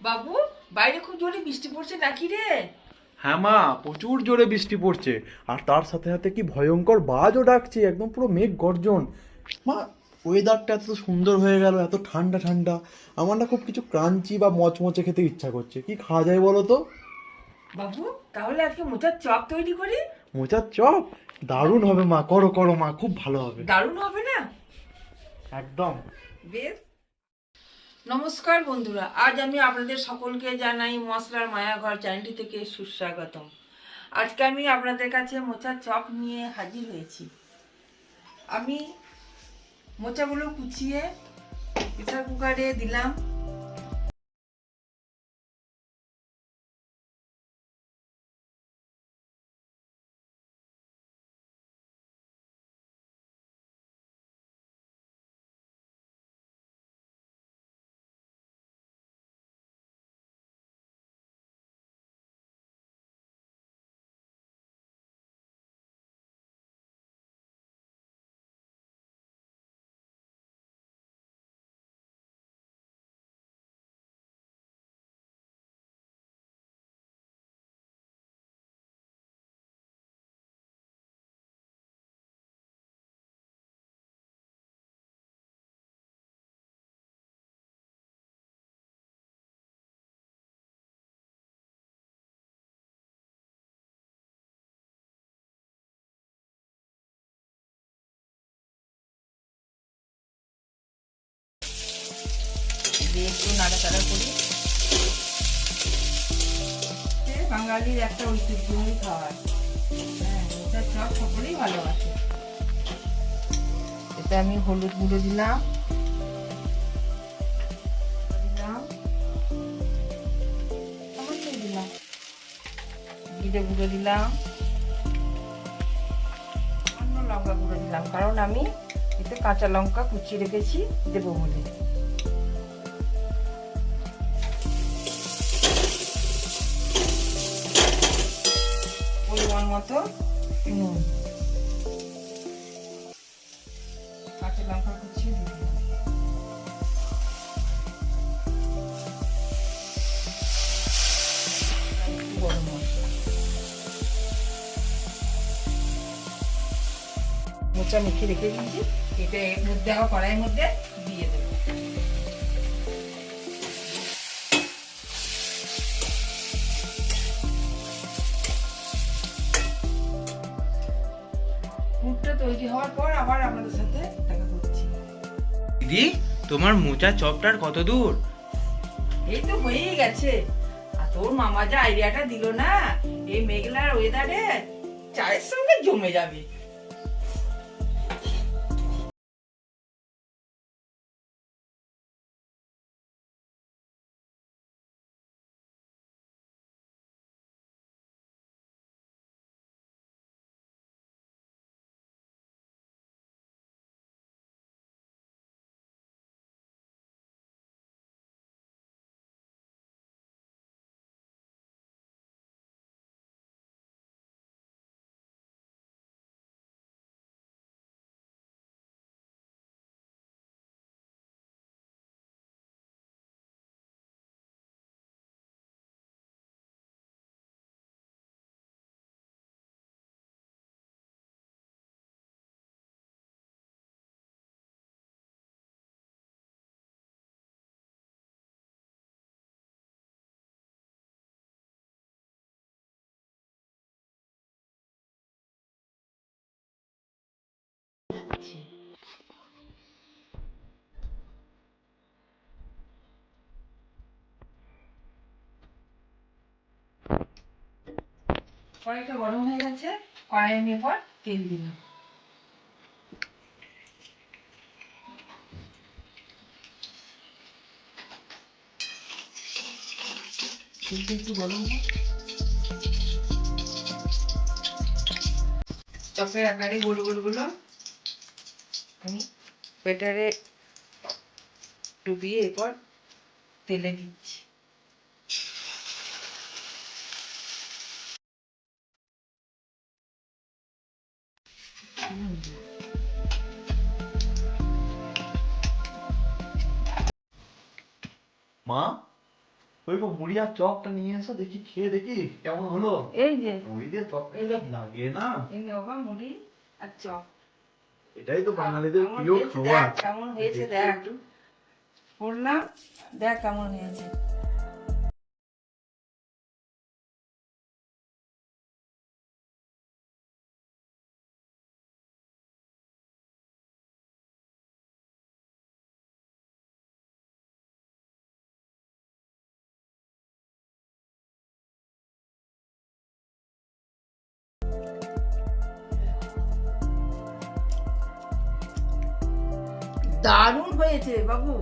বাবু, বাইরে খুব জোরে বৃষ্টি পড়ছে নাকি রে? হ্যাঁ মা, প্রচুর জোরে বৃষ্টি পড়ছে। আর তার সাথে সাথে কি ভয়ঙ্কর বাজও ডাকছে, একদম পুরো মেঘ গর্জন। মা, ওয়েদারটা এত সুন্দর হয়ে গেল, এত ঠান্ডা ঠান্ডা। আমার না খুব কিছু ক্রাঞ্চি বা মচমচে খেতে ইচ্ছা করছে। কি খাওয়া যায় বলো তো? বাবু, তাহলে আজকে মোচার চপ তৈরি করি। মোচার চপ? দারুণ হবে মা, করো করো মা, খুব ভালো হবে। দারুণ হবে না? একদম। বেশ। নমস্কার বন্ধুরা, আজ আমি আপনাদের সকলকে জানাই মশলার মায়াঘর চ্যানেলটি থেকে সুস্বাগতম। আজকে আমি আপনাদের কাছে মোচার চপ নিয়ে হাজির হয়েছি। আমি মোচাগুলো কুচিয়ে প্রেসার কুকারে দিলাম। দিয়ে একটু নাড়াচাড়া করি। বাঙালির একটা ঐতিহ্যই খাবার। হ্যাঁ, মোচার চপ সকলেই ভালোবাসে। এতে আমি হলুদ গুঁড়ো দিলাম, জিরে গুঁড়ো দিলাম, অন্য লঙ্কা গুঁড়ো দিলাম, কারণ আমি এতে কাঁচা লঙ্কা কুচিয়ে রেখেছি দেবো বলে। পরিমাণ মতো নুন, কাঁচা লঙ্কা কুচিয়ে দিয়ে দিলাম। গরম মশলা, মোচা মেখে রেখে দিয়েছি, এটা এর মধ্যে আবার কড়াইয়ের মধ্যে দিয়ে দেবো। পুরটা তৈরি হওয়ার পর আবার আপনাদের সাথে দেখা করছি। দিদি, তোমার মোচা চপটার কত দূর? এই তো হয়েই গেছে। আর তোর মামা যে আইডিয়াটা দিল না, এই মেঘলার ওয়েদারে চায়ের সঙ্গে জমে যাবে। কড়াইটা গরম হয়ে গেছে, কড়াই আমি এবার তেল দিলাম। তেলটা একটু গরম হোক। চপের আকারে গোল গোল গুলো আমি ব্যাটারে ডুবিয়ে এরপর তেলে দিচ্ছি। মা, ওই গো মুড়ি আর চপটা নিয়ে এসো, দেখি খেয়ে দেখি কেমন হলো। এই যে মুড়ি দিয়ে চপ এই যে। লাগে না? এই নে বাবা মুড়ি আর চপ। এটাই তো বাঙালিদের কেমন প্রিয় হয়েছে খাবার। দেখ, কেমন হয়েছে দেখ, করলাম, দেখ কেমন হয়েছে। দারুণ হয়েছে বাবু।